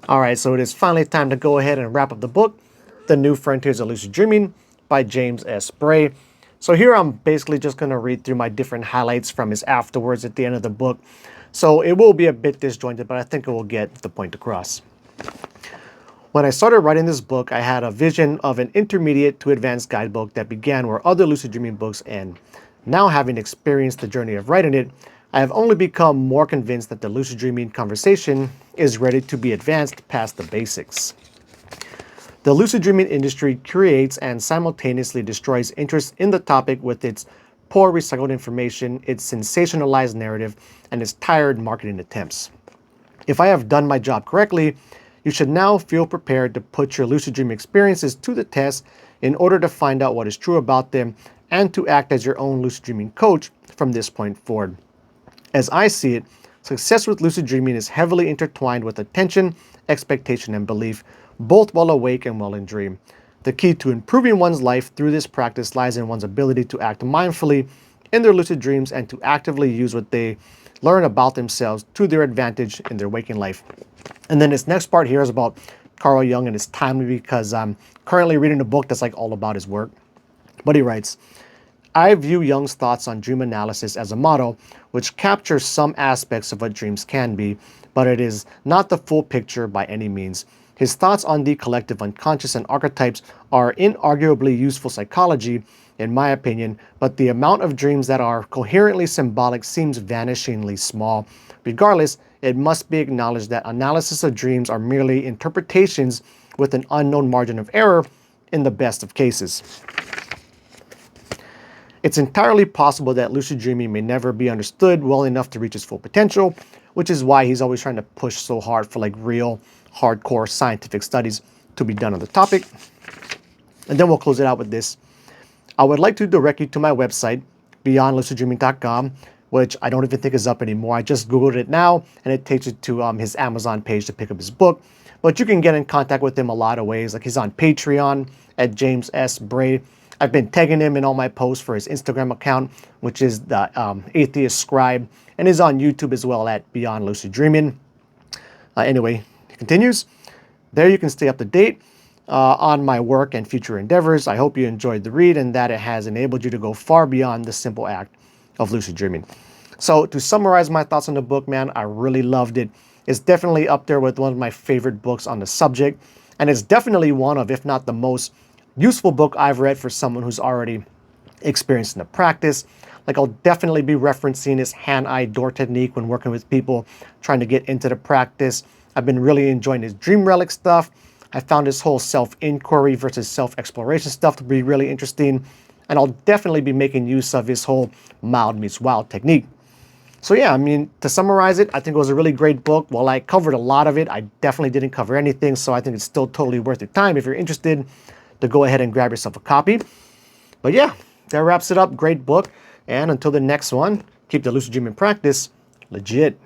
All right, so it is finally time to go ahead and wrap up the book, The New Frontiers of Lucid Dreaming by James S. Bray. So here I'm basically just going to read through my different highlights from his afterwards at the end of the book. So it will be a bit disjointed, but I think it will get the point across. When I started writing this book, I had a vision of an intermediate to advanced guidebook that began where other lucid dreaming books end. Now, having experienced the journey of writing it, I have only become more convinced that the lucid dreaming conversation is ready to be advanced past the basics. The lucid dreaming industry creates and simultaneously destroys interest in the topic with its poor recycled information, its sensationalized narrative, and its tired marketing attempts. If I have done my job correctly, you should now feel prepared to put your lucid dream experiences to the test in order to find out what is true about them and to act as your own lucid dreaming coach from this point forward. As I see it, success with lucid dreaming is heavily intertwined with attention, expectation, and belief, both while awake and while in dream. The key to improving one's life through this practice lies in one's ability to act mindfully in their lucid dreams and to actively use what they learn about themselves to their advantage in their waking life. And then this next part here is about Carl Jung, and it's timely because I'm currently reading a book that's like all about his work. But he writes, I view Jung's thoughts on dream analysis as a model which captures some aspects of what dreams can be, but it is not the full picture by any means. His thoughts on the collective unconscious and archetypes are inarguably useful psychology, in my opinion, but the amount of dreams that are coherently symbolic seems vanishingly small. Regardless, it must be acknowledged that analysis of dreams are merely interpretations with an unknown margin of error in the best of cases. It's entirely possible that lucid dreaming may never be understood well enough to reach its full potential, which is why he's always trying to push so hard for like real, hardcore scientific studies to be done on the topic. And then we'll close it out with this. I would like to direct you to my website, beyondluciddreaming.com, which I don't even think is up anymore. I just Googled it now, and it takes you to his Amazon page to pick up his book. But you can get in contact with him a lot of ways. Like he's on Patreon at James S. Bray. I've been tagging him in all my posts for his Instagram account, which is the Atheist Scribe, and is on YouTube as well at Beyond Lucid Dreaming. Anyway, he continues. There you can stay up to date on my work and future endeavors. I hope you enjoyed the read and that it has enabled you to go far beyond the simple act of lucid dreaming. So to summarize my thoughts on the book, man, I really loved it. It's definitely up there with one of my favorite books on the subject, and it's definitely one of, if not the most useful book I've read for someone who's already experienced in the practice. Like I'll definitely be referencing his hand-eye door technique when working with people trying to get into the practice. I've been really enjoying his dream relic stuff. I found this whole self-inquiry versus self-exploration stuff to be really interesting. And I'll definitely be making use of his whole mild meets wild technique. So yeah, I mean, to summarize it, I think it was a really great book. While I covered a lot of it, I definitely didn't cover anything. So I think it's still totally worth your time if you're interested to go ahead and grab yourself a copy. But yeah, that wraps it up. Great book. And until the next one, keep the lucid dreaming practice legit.